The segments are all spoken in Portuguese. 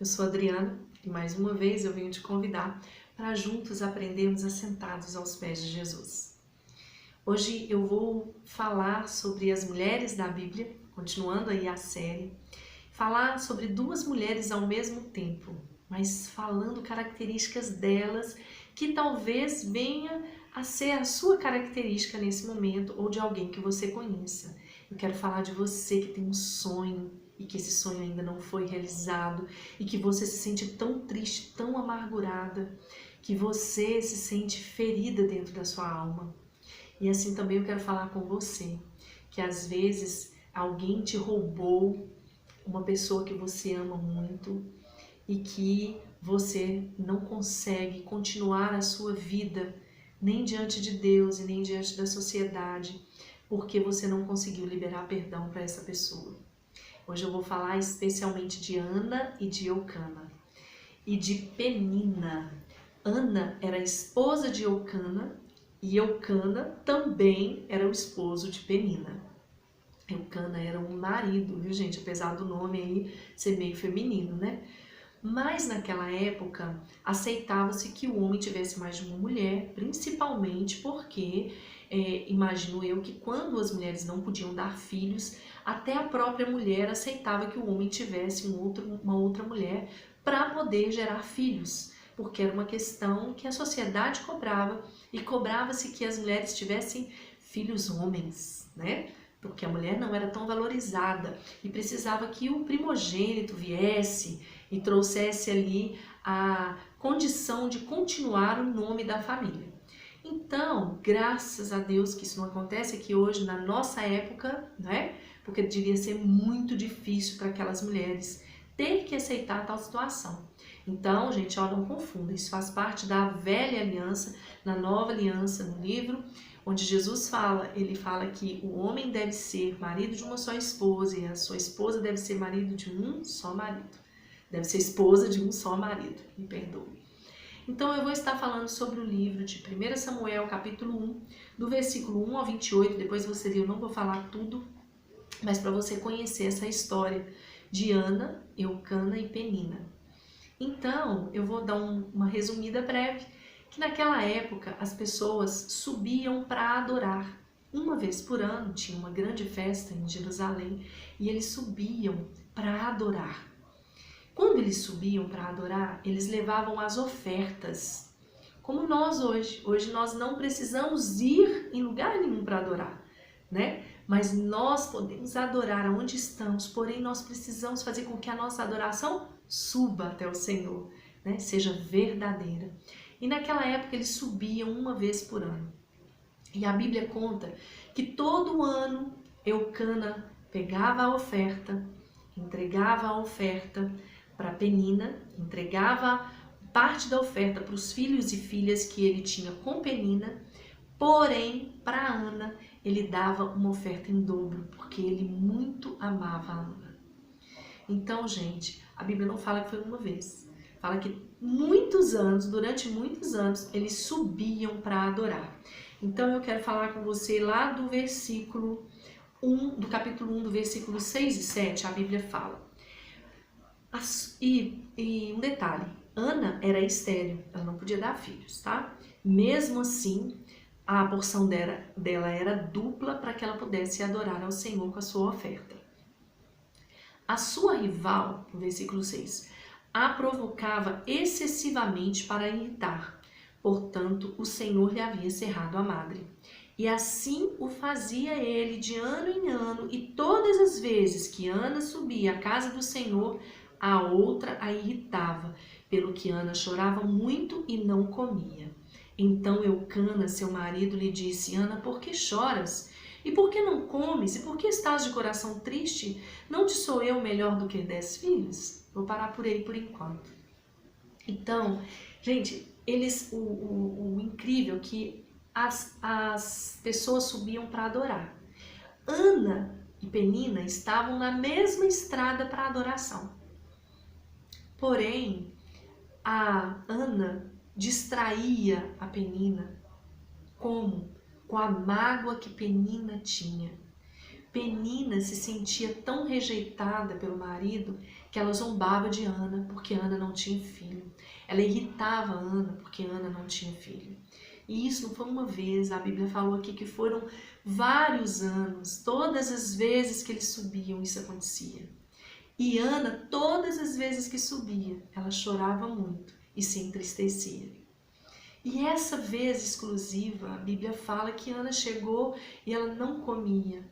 Eu sou a Adriana e mais uma vez eu venho te convidar para juntos aprendermos assentados aos pés de Jesus. Hoje eu vou falar sobre as mulheres da Bíblia, continuando aí a série, falar sobre duas mulheres ao mesmo tempo, mas falando características delas que talvez venha a ser a sua característica nesse momento ou de alguém que você conheça. Eu quero falar de você que tem um sonho e que esse sonho ainda não foi realizado e que você se sente tão triste, tão amargurada, que você se sente ferida dentro da sua alma. E assim também eu quero falar com você, que às vezes alguém te roubou uma pessoa que você ama muito e que você não consegue continuar a sua vida nem diante de Deus e nem diante da sociedade, porque você não conseguiu liberar perdão para essa pessoa. Hoje eu vou falar especialmente de Ana e de Eucana e de Penina. Ana era a esposa de Eucana e Eucana também era o esposo de Penina. Eucana era um marido, viu gente? Apesar do nome aí ser meio feminino, né? Mas naquela época aceitava-se que o homem tivesse mais de uma mulher, principalmente porque imagino eu que quando as mulheres não podiam dar filhos, até a própria mulher aceitava que o homem tivesse uma outra mulher para poder gerar filhos, porque era uma questão que a sociedade cobrava e cobrava-se que as mulheres tivessem filhos homens, né? Porque a mulher não era tão valorizada e precisava que o primogênito viesse e trouxesse ali a condição de continuar o nome da família. Então, graças a Deus que isso não acontece aqui hoje, na nossa época, né? Porque devia ser muito difícil para aquelas mulheres ter que aceitar tal situação. Então, gente, ó, não confunda, isso faz parte da velha aliança, na nova aliança, no livro, onde Jesus fala, ele fala que o homem deve ser marido de uma só esposa e a sua esposa deve ser marido de um só marido. Deve ser esposa de um só marido, me perdoe. Então eu vou estar falando sobre o livro de 1 Samuel, capítulo 1, do versículo 1 ao 28, depois você viu, eu não vou falar tudo, mas para você conhecer essa história de Ana, Eucana e Penina. Então, eu vou dar uma resumida breve, que naquela época as pessoas subiam para adorar. Uma vez por ano tinha uma grande festa em Jerusalém e eles subiam para adorar. Quando eles subiam para adorar, eles levavam as ofertas, como nós hoje. Hoje nós não precisamos ir em lugar nenhum para adorar, né? Mas nós podemos adorar aonde estamos, porém nós precisamos fazer com que a nossa adoração suba até o Senhor, né? Seja verdadeira. E naquela época eles subiam uma vez por ano. E a Bíblia conta que todo ano Eucana pegava a oferta, entregava a oferta para Penina, entregava parte da oferta para os filhos e filhas que ele tinha com Penina, porém, para Ana, ele dava uma oferta em dobro, porque ele muito amava a Ana. Então, gente, a Bíblia não fala que foi uma vez, fala que muitos anos, durante muitos anos, eles subiam para adorar. Então, eu quero falar com você lá do versículo 1, do capítulo 1, do versículo 6 e 7, a Bíblia fala. E um detalhe, Ana era estéril, ela não podia dar filhos, tá? Mesmo assim, a porção dela era dupla para que ela pudesse adorar ao Senhor com a sua oferta. A sua rival, no versículo 6, a provocava excessivamente para irritar, portanto, o Senhor lhe havia cerrado a madre. E assim o fazia ele de ano em ano, e todas as vezes que Ana subia à casa do Senhor, a outra a irritava, pelo que Ana chorava muito e não comia. Então Eucana, seu marido, lhe disse: Ana, por que choras? E por que não comes? E por que estás de coração triste? Não te sou eu melhor do que 10 filhos? Vou parar por aí por enquanto. Então, gente, o incrível é que as pessoas subiam para adorar. Ana e Penina estavam na mesma estrada para adoração. Porém, a Ana distraía a Penina. Como? Com a mágoa que Penina tinha. Penina se sentia tão rejeitada pelo marido que ela zombava de Ana porque Ana não tinha filho. Ela irritava Ana porque Ana não tinha filho. E isso não foi uma vez, a Bíblia falou aqui que foram vários anos, todas as vezes que eles subiam isso acontecia. E Ana, todas as vezes que subia, ela chorava muito e se entristecia. E essa vez exclusiva, a Bíblia fala que Ana chegou e ela não comia.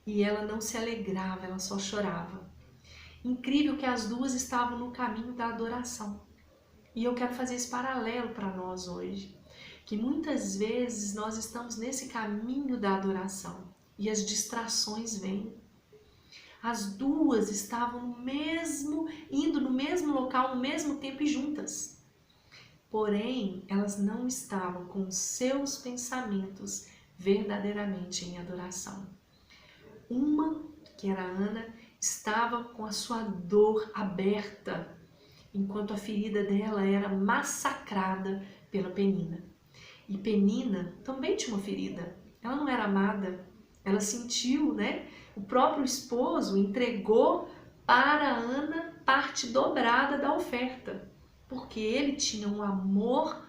E ela não se alegrava, ela só chorava. Incrível que as duas estavam no caminho da adoração. E eu quero fazer esse paralelo para nós hoje. Que muitas vezes nós estamos nesse caminho da adoração e as distrações vêm. As duas estavam indo no mesmo local, no mesmo tempo e juntas. Porém, elas não estavam com os seus pensamentos verdadeiramente em adoração. Uma, que era a Ana, estava com a sua dor aberta, enquanto a ferida dela era massacrada pela Penina. E Penina também tinha uma ferida. Ela não era amada. Ela sentiu, O próprio esposo entregou para Ana parte dobrada da oferta, porque ele tinha um amor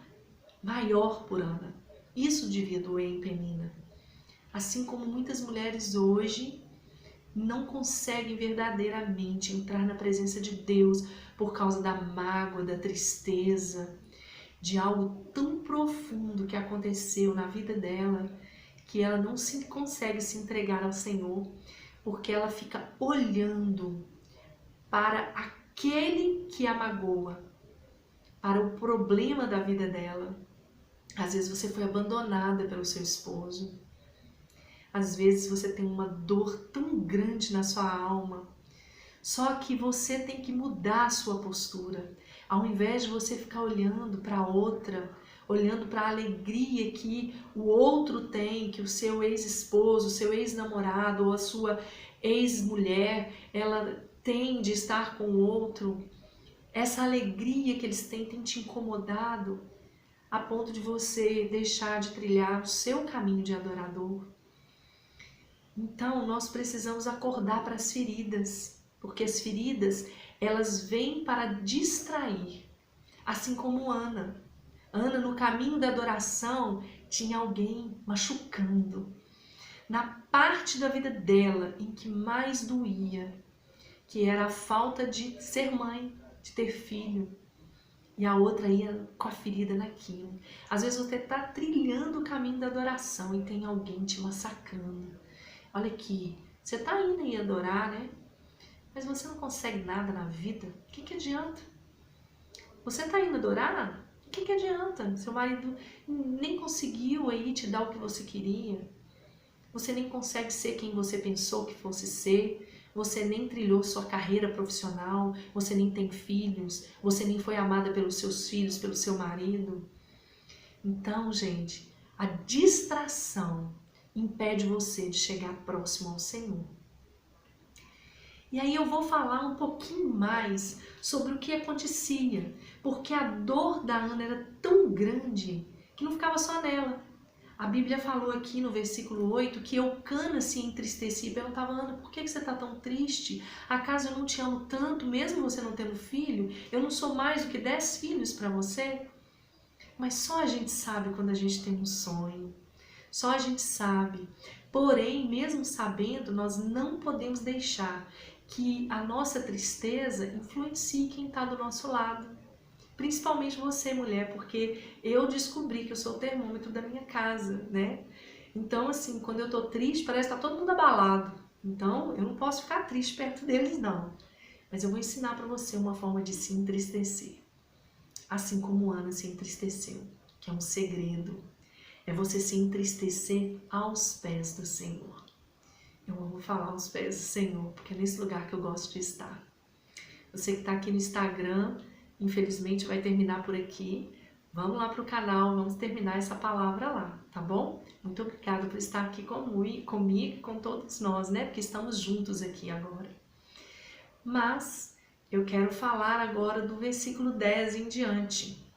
maior por Ana. Isso devia doer em Penina. Assim como muitas mulheres hoje não conseguem verdadeiramente entrar na presença de Deus por causa da mágoa, da tristeza, de algo tão profundo que aconteceu na vida dela, que ela não consegue se entregar ao Senhor, porque ela fica olhando para aquele que a magoa, para o problema da vida dela. Às vezes você foi abandonada pelo seu esposo, às vezes você tem uma dor tão grande na sua alma, só que você tem que mudar a sua postura. Ao invés de você ficar olhando para outra, olhando para a alegria que o outro tem, que o seu ex-esposo, o seu ex-namorado ou a sua ex-mulher, ela tem de estar com o outro, essa alegria que eles têm tem te incomodado a ponto de você deixar de trilhar o seu caminho de adorador. Então, nós precisamos acordar para as feridas, porque as feridas, elas vêm para distrair, assim como Ana. Ana, no caminho da adoração, tinha alguém machucando. Na parte da vida dela em que mais doía, que era a falta de ser mãe, de ter filho, e a outra ia com a ferida naquilo. Às vezes você está trilhando o caminho da adoração e tem alguém te massacrando. Olha aqui, você está indo aí adorar, Mas você não consegue nada na vida, o que adianta? Você está indo adorar? O que adianta? Seu marido nem conseguiu aí te dar o que você queria. Você nem consegue ser quem você pensou que fosse ser. Você nem trilhou sua carreira profissional. Você nem tem filhos. Você nem foi amada pelos seus filhos, pelo seu marido. Então, gente, a distração impede você de chegar próximo ao Senhor. E aí eu vou falar um pouquinho mais sobre o que acontecia, porque a dor da Ana era tão grande que não ficava só nela. A Bíblia falou aqui no versículo 8 que Eucana se entristecia e perguntava: Ana, por que você está tão triste? Acaso eu não te amo tanto, mesmo você não tendo filho? Eu não sou mais do que 10 filhos para você? Mas só a gente sabe quando a gente tem um sonho. Só a gente sabe. Porém, mesmo sabendo, nós não podemos deixar que a nossa tristeza influencie quem está do nosso lado. Principalmente você, mulher, porque eu descobri que eu sou o termômetro da minha casa, Então, assim, quando eu tô triste, parece que tá todo mundo abalado. Então, eu não posso ficar triste perto deles, não. Mas eu vou ensinar para você uma forma de se entristecer. Assim como Ana se entristeceu, que é um segredo. É você se entristecer aos pés do Senhor. Eu amo falar aos pés do Senhor, porque é nesse lugar que eu gosto de estar. Você que está aqui no Instagram, infelizmente vai terminar por aqui. Vamos lá para o canal, vamos terminar essa palavra lá, tá bom? Muito obrigada por estar aqui comigo e com todos nós, Porque estamos juntos aqui agora. Mas eu quero falar agora do versículo 10 em diante.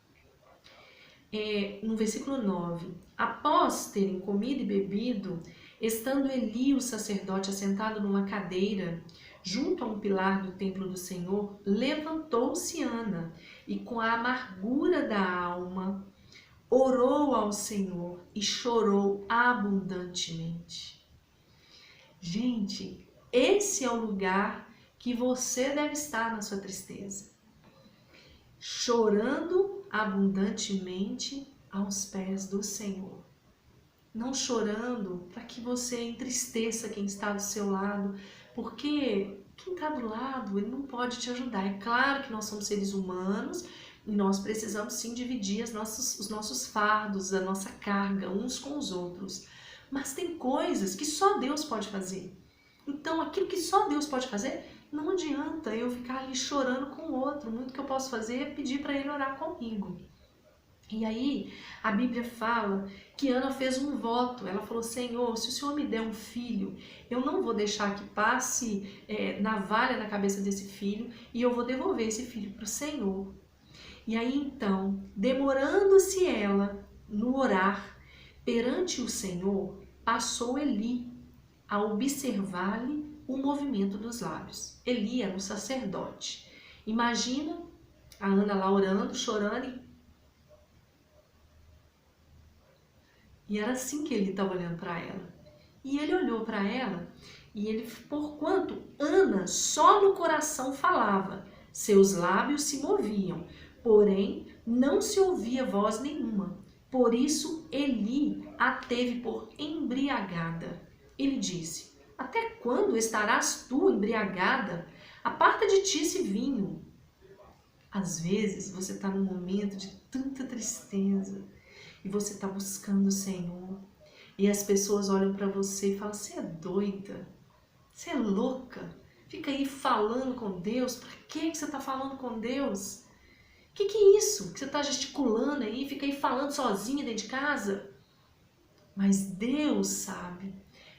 No versículo 9, após terem comido e bebido, Estando Eli, o sacerdote, assentado numa cadeira, junto a um pilar do templo do Senhor, levantou-se Ana e, com a amargura da alma, orou ao Senhor e chorou abundantemente. Gente, esse é o lugar que você deve estar na sua tristeza, chorando abundantemente aos pés do Senhor. Não chorando para que você entristeça quem está do seu lado, porque quem está do lado, ele não pode te ajudar. É claro que nós somos seres humanos e nós precisamos sim dividir os nossos fardos, a nossa carga uns com os outros. Mas tem coisas que só Deus pode fazer. Então, aquilo que só Deus pode fazer, não adianta eu ficar ali chorando com o outro. Muito que eu posso fazer é pedir para ele orar comigo. E aí, a Bíblia fala que Ana fez um voto. Ela falou: Senhor, se o Senhor me der um filho, eu não vou deixar que passe navalha na cabeça desse filho e eu vou devolver esse filho para o Senhor. E aí, então, demorando-se ela no orar perante o Senhor, passou Eli a observar-lhe o movimento dos lábios. Eli era um sacerdote. Imagina a Ana lá orando, chorando, e era assim que ele estava olhando para ela. E ele olhou para ela e ele, porquanto Ana só no coração falava, seus lábios se moviam, porém não se ouvia voz nenhuma. Por isso Eli a teve por embriagada. Ele disse: até quando estarás tu embriagada? Aparta de ti esse vinho. Às vezes você está num momento de tanta tristeza e você está buscando o Senhor e as pessoas olham para você e falam: você é doida, você é louca, fica aí falando com Deus. Para que você está falando com Deus? Que é isso? Que você está gesticulando aí, fica aí falando sozinha dentro de casa? Mas Deus sabe.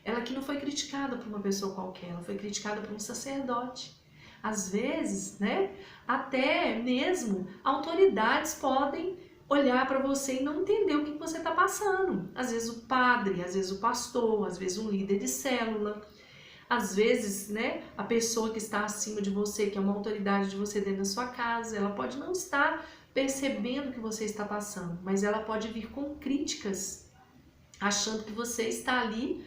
Ela aqui não foi criticada por uma pessoa qualquer, ela foi criticada por um sacerdote. Às vezes, né, até mesmo autoridades podem olhar para você e não entender o que você está passando. Às vezes o padre, às vezes o pastor, às vezes um líder de célula. Às vezes, né, a pessoa que está acima de você, que é uma autoridade de você dentro da sua casa, ela pode não estar percebendo o que você está passando, mas ela pode vir com críticas, achando que você está ali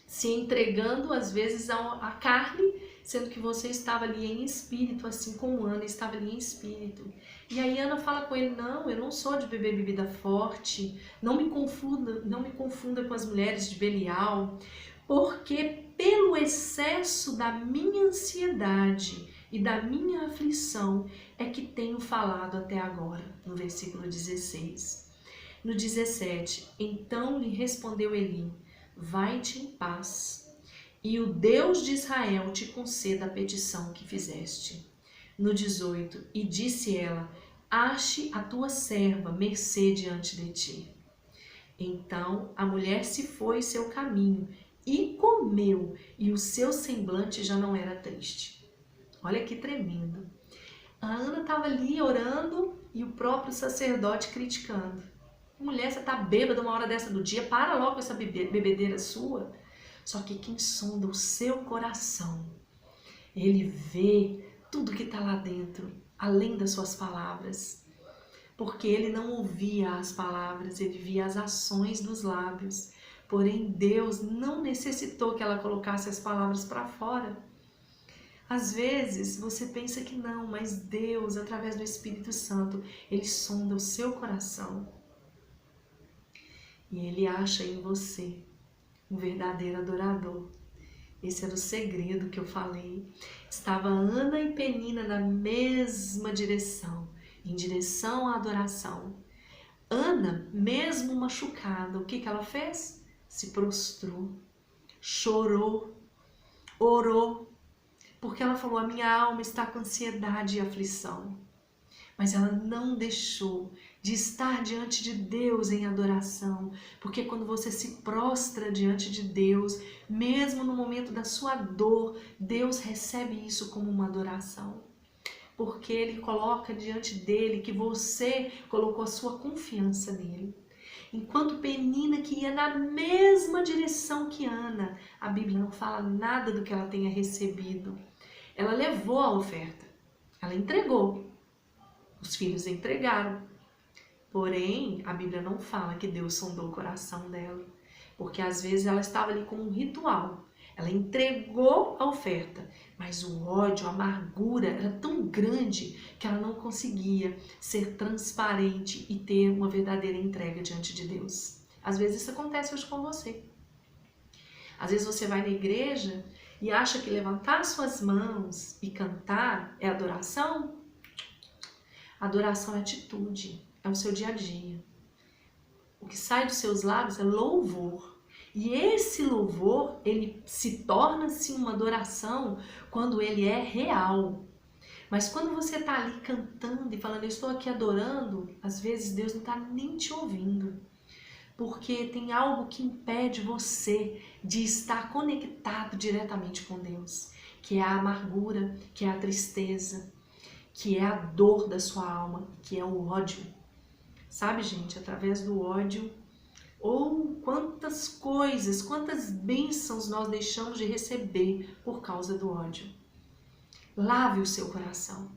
se entregando, às vezes, à carne, sendo que você estava ali em espírito, assim como Ana estava ali em espírito. E aí Ana fala com ele: não, eu não sou de beber bebida forte, não me confunda com as mulheres de Belial, porque pelo excesso da minha ansiedade e da minha aflição é que tenho falado até agora, no versículo 16. No 17, então lhe respondeu Eli: vai-te em paz, e o Deus de Israel te conceda a petição que fizeste. No 18, e disse ela: ache a tua serva mercê diante de ti. Então a mulher se foi seu caminho e comeu, e o seu semblante já não era triste. Olha que tremendo. A Ana estava ali orando e o próprio sacerdote criticando. Mulher, você tá bêbada uma hora dessa do dia, para logo essa bebedeira sua. Só que quem sonda o seu coração, ele vê tudo que está lá dentro, além das suas palavras. Porque ele não ouvia as palavras, ele via as ações dos lábios. Porém, Deus não necessitou que ela colocasse as palavras para fora. Às vezes, você pensa que não, mas Deus, através do Espírito Santo, ele sonda o seu coração. E ele acha em você um verdadeiro adorador. Esse era o segredo que eu falei. Estava Ana e Penina na mesma direção, em direção à adoração. Ana, mesmo machucada, o que ela fez? Se prostrou, chorou, orou, porque ela falou: a minha alma está com ansiedade e aflição. Mas ela não deixou de estar diante de Deus em adoração, porque quando você se prostra diante de Deus, mesmo no momento da sua dor, Deus recebe isso como uma adoração, porque Ele coloca diante dele que você colocou a sua confiança nele. Enquanto Penina, que ia na mesma direção que Ana, a Bíblia não fala nada do que ela tenha recebido. Ela levou a oferta, ela entregou, os filhos entregaram. Porém, a Bíblia não fala que Deus sondou o coração dela, porque às vezes ela estava ali como um ritual. Ela entregou a oferta, mas o ódio, a amargura era tão grande que ela não conseguia ser transparente e ter uma verdadeira entrega diante de Deus. Às vezes isso acontece hoje com você. Às vezes você vai na igreja e acha que levantar suas mãos e cantar é adoração. Adoração é atitude, é o seu dia a dia. O que sai dos seus lábios é louvor. E esse louvor, ele se torna-se uma adoração quando ele é real. Mas quando você está ali cantando e falando, eu estou aqui adorando, às vezes Deus não está nem te ouvindo. Porque tem algo que impede você de estar conectado diretamente com Deus. Que é a amargura, que é a tristeza, que é a dor da sua alma, que é o ódio. Sabe, gente, através do ódio, ou quantas coisas, quantas bênçãos nós deixamos de receber por causa do ódio. Lave o seu coração.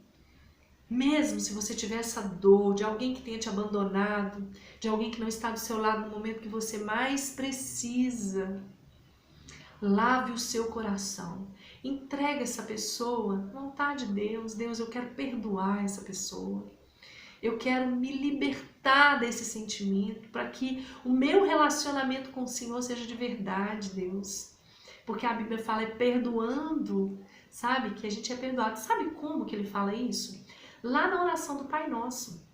Mesmo se você tiver essa dor de alguém que tenha te abandonado, de alguém que não está do seu lado no momento que você mais precisa, lave o seu coração. Entregue essa pessoa à vontade de Deus. Deus, eu quero perdoar essa pessoa. Eu quero me libertar desse sentimento para que o meu relacionamento com o Senhor seja de verdade, Deus. Porque a Bíblia fala é perdoando, sabe? Que a gente é perdoado. Sabe como que ele fala isso? Lá na oração do Pai Nosso.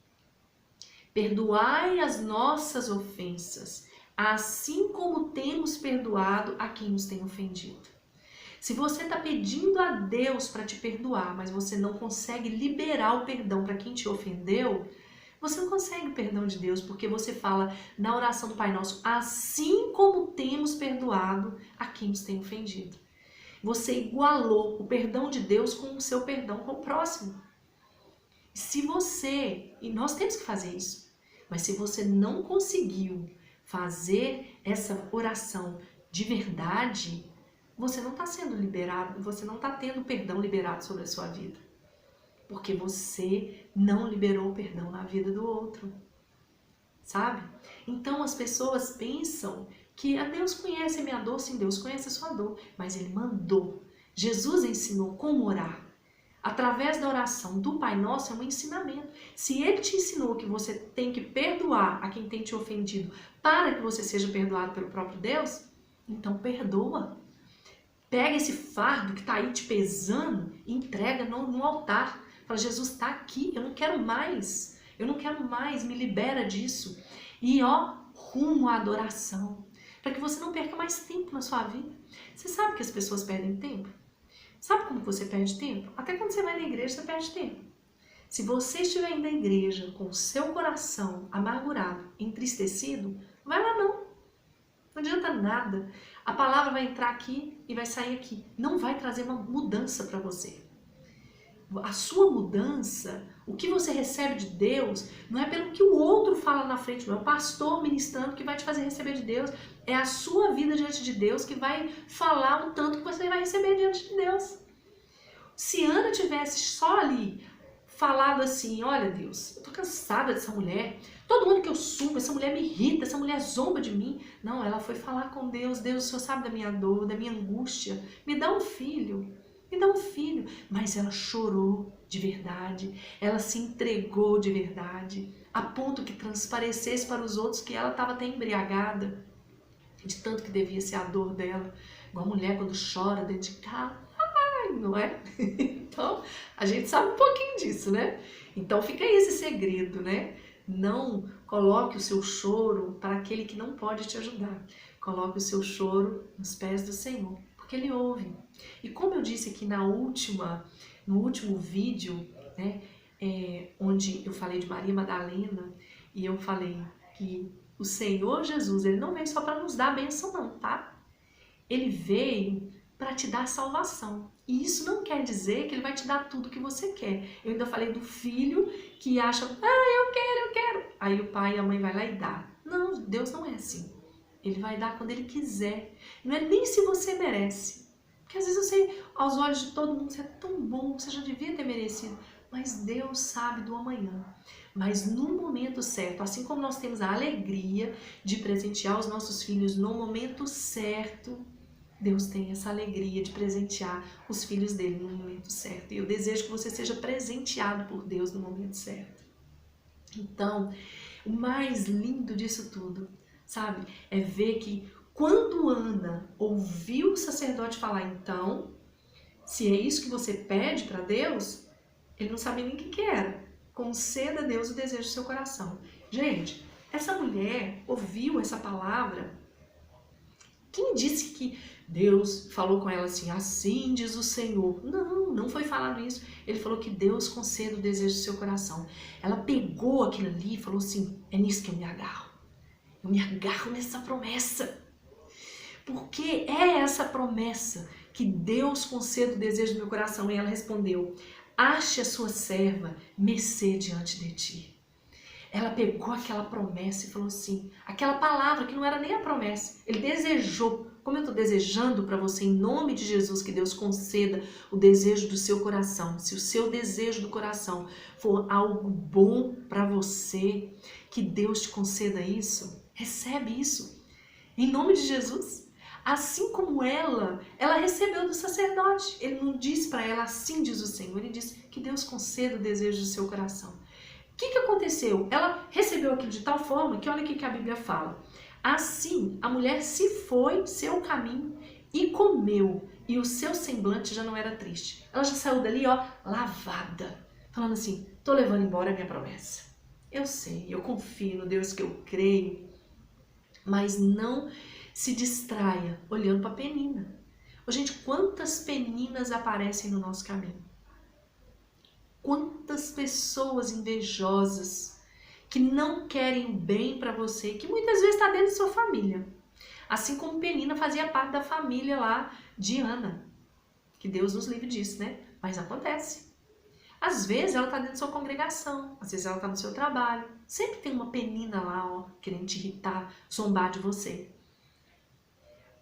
Perdoai as nossas ofensas, assim como temos perdoado a quem nos tem ofendido. Se você está pedindo a Deus para te perdoar, mas você não consegue liberar o perdão para quem te ofendeu, você não consegue o perdão de Deus, porque você fala na oração do Pai Nosso, assim como temos perdoado a quem nos tem ofendido. Você igualou o perdão de Deus com o seu perdão com o próximo. Se você, e nós temos que fazer isso, mas se você não conseguiu fazer essa oração de verdade, você não está sendo liberado, você não está tendo perdão liberado sobre a sua vida. Porque você não liberou o perdão na vida do outro. Sabe? Então as pessoas pensam que Deus conhece a minha dor, sim, Deus conhece a sua dor. Mas Ele mandou. Jesus ensinou como orar. Através da oração do Pai Nosso é um ensinamento. Se Ele te ensinou que você tem que perdoar a quem tem te ofendido para que você seja perdoado pelo próprio Deus, então perdoa. Pega esse fardo que está aí te pesando e entrega no altar. Fala, Jesus está aqui, eu não quero mais, me libera disso. E rumo à adoração, para que você não perca mais tempo na sua vida. Você sabe que as pessoas perdem tempo? Sabe como você perde tempo? Até quando você vai na igreja, você perde tempo. Se você estiver indo à igreja com o seu coração amargurado, entristecido, vai lá não. Não adianta nada. A palavra vai entrar aqui e vai sair aqui. Não vai trazer uma mudança para você. A sua mudança, o que você recebe de Deus, não é pelo que o outro fala na frente, não é o pastor ministrando que vai te fazer receber de Deus. É a sua vida diante de Deus que vai falar o tanto que você vai receber diante de Deus. Se Ana tivesse só ali falado assim, olha Deus, eu tô cansada dessa mulher, todo ano que eu subo, essa mulher me irrita, essa mulher zomba de mim. Não, ela foi falar com Deus, Deus, o Senhor sabe da minha dor, da minha angústia, me dá um filho. Mas ela chorou de verdade, ela se entregou de verdade, a ponto que transparecesse para os outros que ela estava até embriagada, de tanto que devia ser a dor dela, igual a mulher quando chora dentro de casa, não é? Então, a gente sabe um pouquinho disso, né? Então fica aí esse segredo, né? Não coloque o seu choro para aquele que não pode te ajudar, coloque o seu choro nos pés do Senhor. Que Ele ouve. E como eu disse aqui no último vídeo, né, onde eu falei de Maria Madalena, e eu falei que o Senhor Jesus, Ele não veio só para nos dar a bênção não, tá? Ele veio para te dar salvação. E isso não quer dizer que Ele vai te dar tudo que você quer. Eu ainda falei do filho que acha, eu quero. Aí o pai e a mãe vai lá e dá. Não, Deus não é assim. Ele vai dar quando Ele quiser. Não é nem se você merece. Porque às vezes você, aos olhos de todo mundo, você é tão bom, você já devia ter merecido. Mas Deus sabe do amanhã. Mas no momento certo, assim como nós temos a alegria de presentear os nossos filhos no momento certo, Deus tem essa alegria de presentear os filhos dele no momento certo. E eu desejo que você seja presenteado por Deus no momento certo. Então, o mais lindo disso tudo, sabe, é ver que quando Ana ouviu o sacerdote falar, então, se é isso que você pede para Deus, ele não sabia nem o que era. Conceda a Deus o desejo do seu coração. Gente, essa mulher ouviu essa palavra. Quem disse que Deus falou com ela assim, assim diz o Senhor? Não, não foi falado isso. Ele falou que Deus conceda o desejo do seu coração. Ela pegou aquilo ali e falou assim, é nisso que eu me agarro. Eu me agarro nessa promessa. Porque é essa promessa que Deus conceda o desejo do meu coração. E ela respondeu, ache a sua serva, mercê diante de ti. Ela pegou aquela promessa e falou assim, aquela palavra que não era nem a promessa, ele desejou, como eu estou desejando para você em nome de Jesus, que Deus conceda o desejo do seu coração. Se o seu desejo do coração for algo bom para você, que Deus te conceda isso, recebe isso, em nome de Jesus. Assim como ela recebeu do sacerdote. Ele não disse para ela, assim diz o Senhor, ele disse que Deus conceda o desejo do seu coração. O que aconteceu? Ela recebeu aquilo de tal forma que olha o que a Bíblia fala. Assim, a mulher se foi seu caminho e comeu, e o seu semblante já não era triste. Ela já saiu dali, ó, lavada, falando assim, tô levando embora a minha promessa. Eu sei, eu confio no Deus que eu creio, mas não se distraia olhando para a penina. Gente, quantas peninas aparecem no nosso caminho? Quantas pessoas invejosas que não querem o bem para você, que muitas vezes está dentro da sua família. Assim como Penina fazia parte da família lá de Ana. Que Deus nos livre disso, né? Mas acontece. Às vezes ela está dentro da sua congregação, às vezes ela está no seu trabalho. Sempre tem uma Penina lá, ó, querendo te irritar, zombar de você.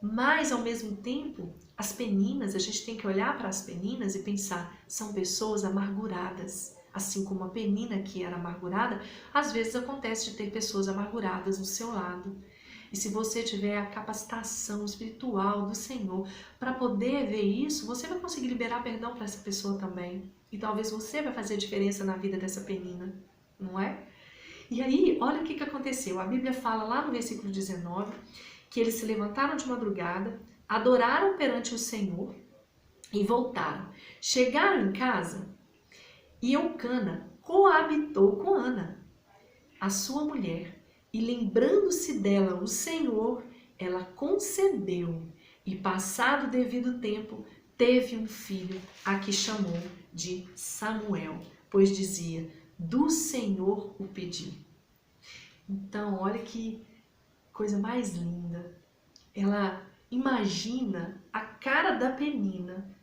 Mas, ao mesmo tempo, as peninas, a gente tem que olhar para as peninas e pensar, são pessoas amarguradas. Assim como a penina que era amargurada, às vezes acontece de ter pessoas amarguradas no seu lado. E se você tiver a capacitação espiritual do Senhor para poder ver isso, você vai conseguir liberar perdão para essa pessoa também. E talvez você vai fazer a diferença na vida dessa penina, não é? E aí, olha o que aconteceu. A Bíblia fala lá no versículo 19, que eles se levantaram de madrugada, adoraram perante o Senhor e voltaram. Chegaram em casa e Eucana coabitou com Ana, a sua mulher, e lembrando-se dela o Senhor, ela concebeu e passado o devido tempo teve um filho, a que chamou de Samuel, pois dizia, do Senhor o pedi. Então, olha que coisa mais linda. Ela imagina a cara da Penina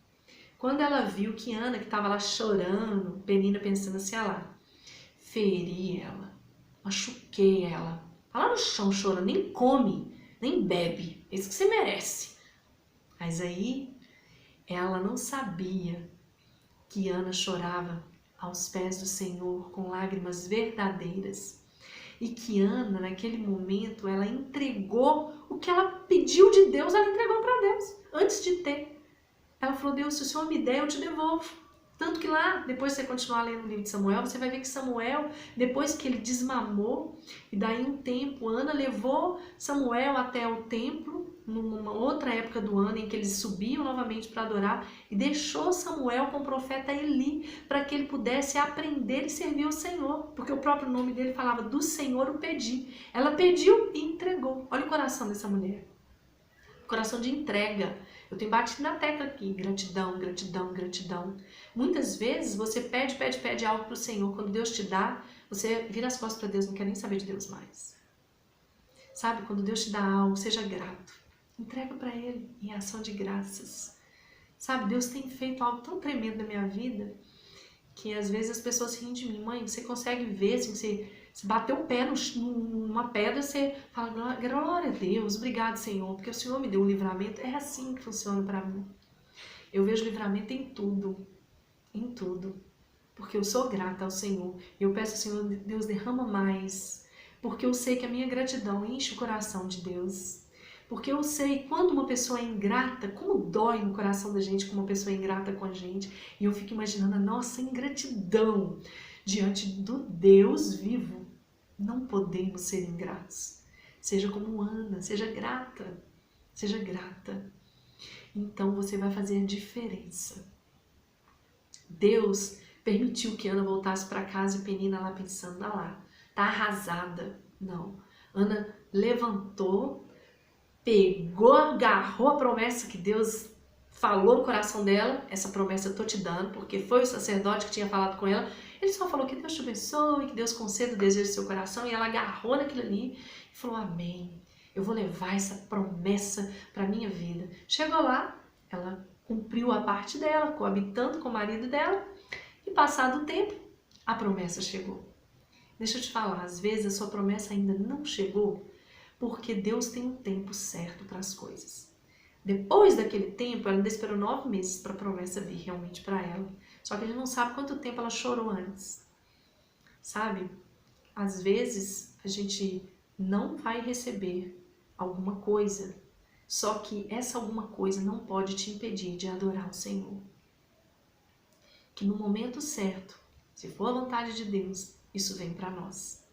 quando ela viu que Ana, que estava lá chorando, Penina pensando assim, lá, feri ela, machuquei ela, tá lá no chão chorando, nem come, nem bebe, é isso que você merece. Mas aí ela não sabia que Ana chorava aos pés do Senhor com lágrimas verdadeiras. E que Ana, naquele momento, ela entregou o que ela pediu de Deus, ela entregou para Deus, antes de ter. Ela falou, Deus, se o Senhor me der, eu te devolvo. Tanto que lá, depois você continuar lendo o livro de Samuel, você vai ver que Samuel, depois que ele desmamou, e daí um tempo, Ana levou Samuel até o templo, numa outra época do ano em que eles subiam novamente para adorar, e deixou Samuel com o profeta Eli, para que ele pudesse aprender e servir ao Senhor, porque o próprio nome dele falava, do Senhor o pedi. Ela pediu e entregou. Olha o coração dessa mulher. Coração de entrega. Eu tenho batido na tecla aqui, gratidão, gratidão, gratidão. Muitas vezes você pede algo para o Senhor, quando Deus te dá, você vira as costas para Deus, não quer nem saber de Deus mais. Sabe, quando Deus te dá algo, seja grato. Entrega para Ele em ação de graças. Sabe, Deus tem feito algo tão tremendo na minha vida que às vezes as pessoas riem de mim. Mãe, você consegue ver, assim, você bateu o pé numa pedra, você fala, glória a Deus, obrigado, Senhor, porque o Senhor me deu um livramento. É assim que funciona para mim. Eu vejo livramento em tudo, porque eu sou grata ao Senhor. Eu peço ao Senhor, Deus, derrama mais, porque eu sei que a minha gratidão enche o coração de Deus. Porque eu sei quando uma pessoa é ingrata, como dói no coração da gente quando uma pessoa é ingrata com a gente. E eu fico imaginando a nossa ingratidão diante do Deus vivo. Não podemos ser ingratos. Seja como Ana, seja grata. Seja grata. Então você vai fazer diferença. Deus permitiu que Ana voltasse para casa e Penina lá pensando, ah lá, tá arrasada. Não. Ana levantou, pegou, agarrou a promessa que Deus falou no coração dela. Essa promessa eu tô te dando, porque foi o sacerdote que tinha falado com ela. Ele só falou que Deus te abençoe, que Deus conceda o desejo do seu coração. E ela agarrou naquilo ali e falou, amém. Eu vou levar essa promessa para minha vida. Chegou lá, ela cumpriu a parte dela, coabitando com o marido dela. E passado o tempo, a promessa chegou. Deixa eu te falar, às vezes a sua promessa ainda não chegou, porque Deus tem um tempo certo para as coisas. Depois daquele tempo, ela ainda esperou 9 meses para a promessa vir realmente para ela. Só que a gente não sabe quanto tempo ela chorou antes. Sabe? Às vezes a gente não vai receber alguma coisa, só que essa alguma coisa não pode te impedir de adorar o Senhor. Que no momento certo, se for a vontade de Deus, isso vem para nós,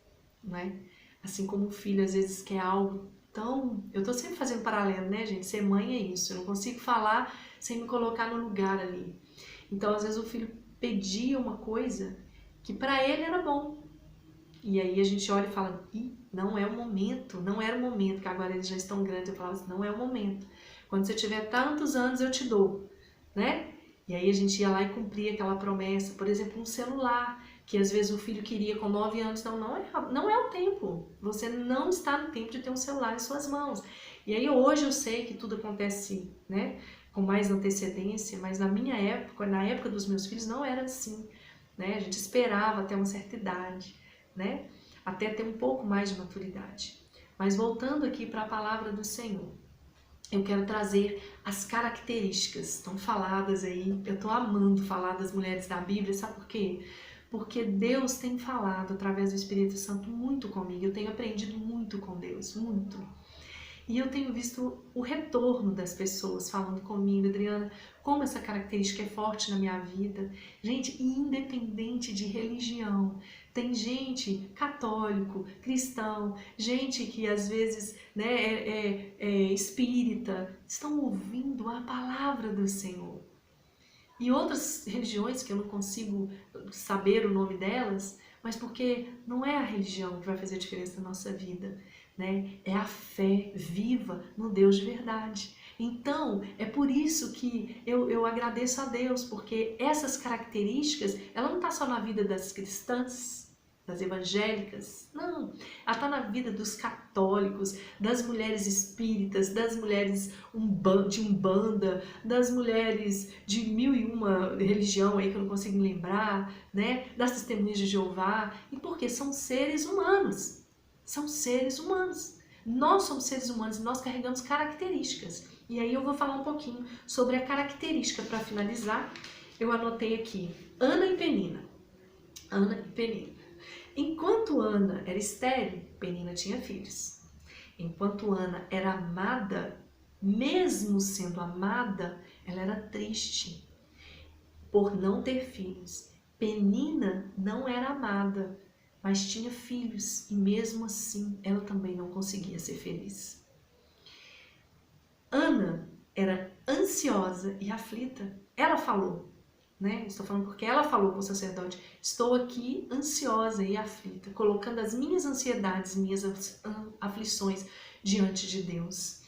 não é? Assim como o filho às vezes quer algo tão... Eu tô sempre fazendo paralelo, né, gente? Ser mãe é isso, eu não consigo falar sem me colocar no lugar ali. Então, às vezes o filho pedia uma coisa que para ele era bom. E aí a gente olha e fala, ih, não é o momento, não era o momento, que agora eles já estão grandes. Eu falo assim, não é o momento. Quando você tiver tantos anos eu te dou, né? E aí a gente ia lá e cumpria aquela promessa. Por exemplo, um celular, que às vezes o filho queria com 9 anos. Não é o tempo. Você não está no tempo de ter um celular em suas mãos. E aí hoje eu sei que tudo acontece, né, com mais antecedência, mas na minha época, na época dos meus filhos, não era assim, né? A gente esperava até uma certa idade, né? Até ter um pouco mais de maturidade. Mas voltando aqui para a palavra do Senhor, eu quero trazer as características tão faladas aí. Eu tô amando falar das mulheres da Bíblia, sabe por quê? Porque Deus tem falado através do Espírito Santo muito comigo. Eu tenho aprendido muito com Deus, muito. E eu tenho visto o retorno das pessoas falando comigo, Adriana, como essa característica é forte na minha vida. Gente, independente de religião, tem gente católico, cristão, gente que às vezes, né, é espírita, estão ouvindo a palavra do Senhor. E outras religiões que eu não consigo saber o nome delas, mas porque não é a religião que vai fazer a diferença na nossa vida, né? É a fé viva no Deus de verdade. Então, é por isso que eu agradeço a Deus, porque essas características, ela não está só na vida das cristãs, das evangélicas, não. Ela está na vida dos católicos, das mulheres espíritas, das mulheres de Umbanda, das mulheres de 1001 religião aí que eu não consigo lembrar, né? Das testemunhas de Jeová. E porque são seres humanos. São seres humanos. Nós somos seres humanos e nós carregamos características. E aí eu vou falar um pouquinho sobre a característica para finalizar. Eu anotei aqui Ana e Penina. Ana e Penina. Enquanto Ana era estéril, Penina tinha filhos. Enquanto Ana era amada, mesmo sendo amada, ela era triste por não ter filhos. Penina não era amada, mas tinha filhos e mesmo assim ela também não conseguia ser feliz. Ana era ansiosa e aflita. Ela falou, né? Estou falando porque ela falou com o sacerdote, estou aqui ansiosa e aflita, colocando as minhas ansiedades, minhas aflições diante de Deus.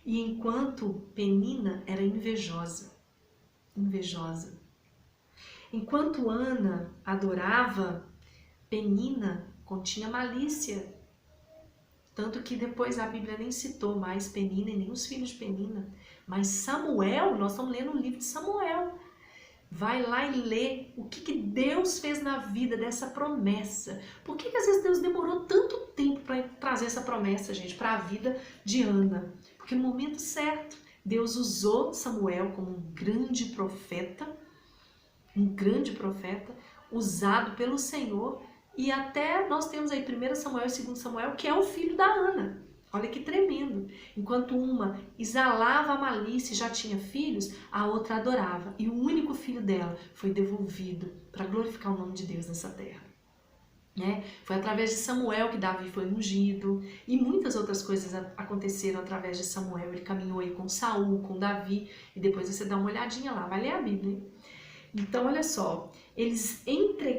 E enquanto Penina era invejosa. Enquanto Ana adorava, Penina continha malícia. Tanto que depois a Bíblia nem citou mais Penina e nem os filhos de Penina. Mas Samuel, nós estamos lendo o livro de Samuel. Vai lá e lê o que Deus fez na vida dessa promessa. Por que às vezes Deus demorou tanto tempo para trazer essa promessa, gente, para a vida de Ana? Porque no momento certo, Deus usou Samuel como um grande profeta, usado pelo Senhor, e até nós temos aí 1 Samuel e 2 Samuel, que é o filho da Ana. Olha que tremendo. Enquanto uma exalava a malícia e já tinha filhos, a outra adorava. E o único filho dela foi devolvido para glorificar o nome de Deus nessa terra. Foi através de Samuel que Davi foi ungido, e muitas outras coisas aconteceram através de Samuel. Ele caminhou aí com Saul, com Davi, e depois você dá uma olhadinha lá, vai ler a Bíblia. Então olha só,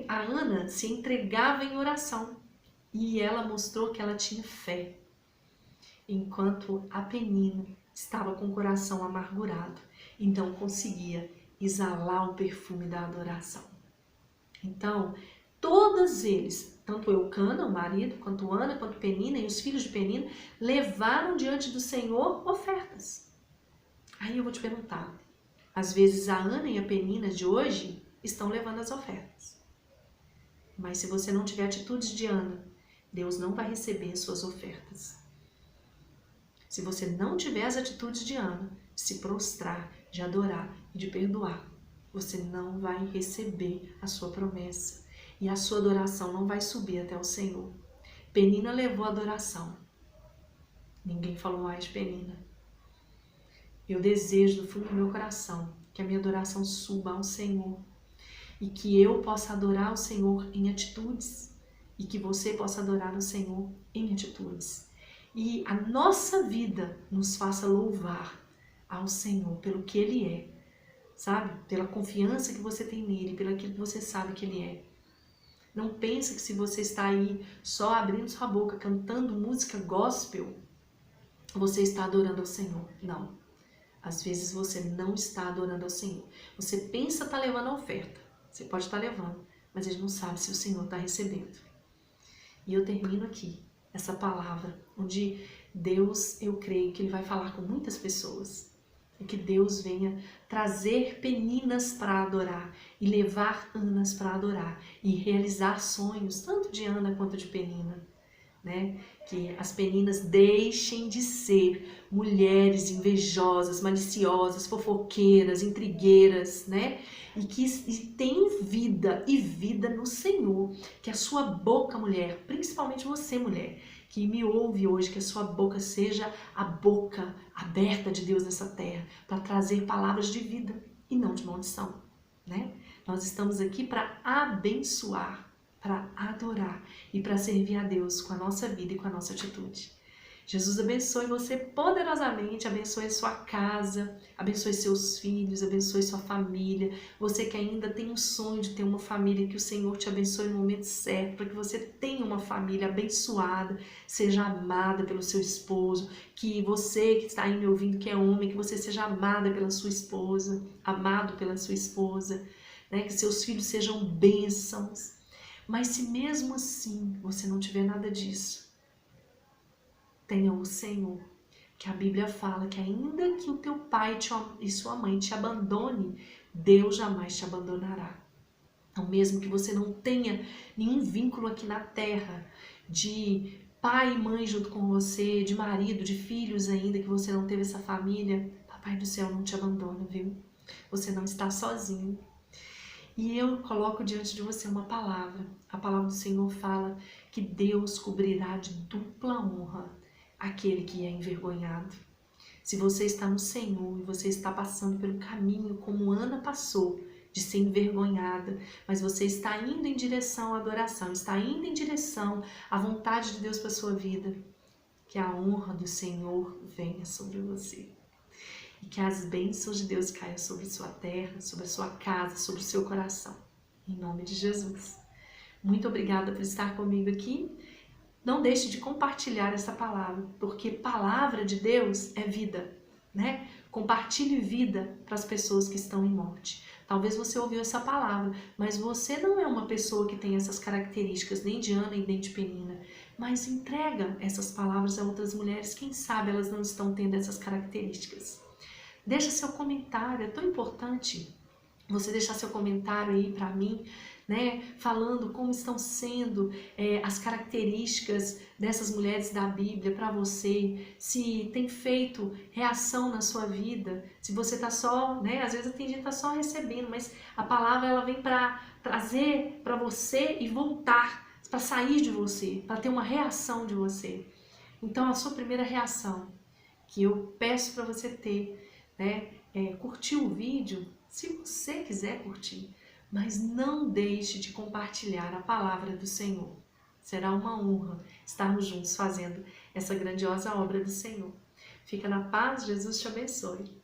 a Ana se entregava em oração, e ela mostrou que ela tinha fé, enquanto a Penina estava com o coração amargurado, então conseguia exalar o perfume da adoração. Então, todos eles, tanto Eucana, o marido, quanto Ana, quanto Penina e os filhos de Penina, levaram diante do Senhor ofertas. Aí eu vou te perguntar, às vezes a Ana e a Penina de hoje estão levando as ofertas. Mas se você não tiver atitudes de Ana, Deus não vai receber as suas ofertas. Se você não tiver as atitudes de Ana, de se prostrar, de adorar e de perdoar, você não vai receber a sua promessa. E a sua adoração não vai subir até o Senhor. Penina levou a adoração. Ninguém falou mais de Penina. Eu desejo do fundo do meu coração que a minha adoração suba ao Senhor. E que eu possa adorar o Senhor em atitudes. E que você possa adorar o Senhor em atitudes. E a nossa vida nos faça louvar ao Senhor pelo que Ele é. Sabe? Pela confiança que você tem nele, pelo aquilo que você sabe que Ele é. Não pense que se você está aí só abrindo sua boca, cantando música gospel, você está adorando ao Senhor. Não. Às vezes você não está adorando ao Senhor. Você pensa estar levando a oferta. Você pode estar levando, mas ele não sabe se o Senhor está recebendo. E eu termino aqui essa palavra, onde Deus, eu creio que Ele vai falar com muitas pessoas. E que Deus venha trazer peninas para adorar e levar Anas para adorar e realizar sonhos, tanto de Ana quanto de Penina. Que as peninas deixem de ser mulheres invejosas, maliciosas, fofoqueiras, intrigueiras, e que tenham vida e vida no Senhor. Que a sua boca, mulher, principalmente você, mulher, que me ouve hoje, que a sua boca seja a boca aberta de Deus nessa terra, para trazer palavras de vida e não de maldição. Nós estamos aqui para abençoar, para adorar e para servir a Deus com a nossa vida e com a nossa atitude. Jesus abençoe você poderosamente, abençoe sua casa, abençoe seus filhos, abençoe sua família. Você que ainda tem um sonho de ter uma família, que o Senhor te abençoe no momento certo, para que você tenha uma família abençoada, seja amada pelo seu esposo, que você que está aí me ouvindo, que é homem, que você seja amada pela sua esposa, amado pela sua esposa, que seus filhos sejam bênçãos. Mas se mesmo assim você não tiver nada disso, tenha o Senhor, que a Bíblia fala que ainda que o teu pai e sua mãe te abandone, Deus jamais te abandonará. Então, mesmo que você não tenha nenhum vínculo aqui na terra, de pai e mãe junto com você, de marido, de filhos ainda, que você não teve essa família, Papai do céu não te abandona, viu? Você não está sozinho. E eu coloco diante de você uma palavra. A palavra do Senhor fala que Deus cobrirá de dupla honra aquele que é envergonhado. Se você está no Senhor e você está passando pelo caminho como Ana passou, de ser envergonhada, mas você está indo em direção à adoração, está indo em direção à vontade de Deus para a sua vida, que a honra do Senhor venha sobre você. E que as bênçãos de Deus caiam sobre sua terra, sobre a sua casa, sobre o seu coração. Em nome de Jesus. Muito obrigada por estar comigo aqui. Não deixe de compartilhar essa palavra, porque palavra de Deus é vida, né? Compartilhe vida para as pessoas que estão em morte. Talvez você ouviu essa palavra, mas você não é uma pessoa que tem essas características, nem de Ana e nem de Penina. Mas entrega essas palavras a outras mulheres, quem sabe elas não estão tendo essas características. Deixa seu comentário, é tão importante você deixar seu comentário aí para mim, né, falando como estão sendo as características dessas mulheres da Bíblia para você, se tem feito reação na sua vida, se você está só, né, às vezes tem gente que está só recebendo, mas a palavra ela vem para trazer para você e voltar, para sair de você, para ter uma reação de você. Então a sua primeira reação que eu peço para você ter, né, curtir o vídeo, se você quiser curtir, mas não deixe de compartilhar a palavra do Senhor. Será uma honra estarmos juntos fazendo essa grandiosa obra do Senhor. Fica na paz, Jesus te abençoe.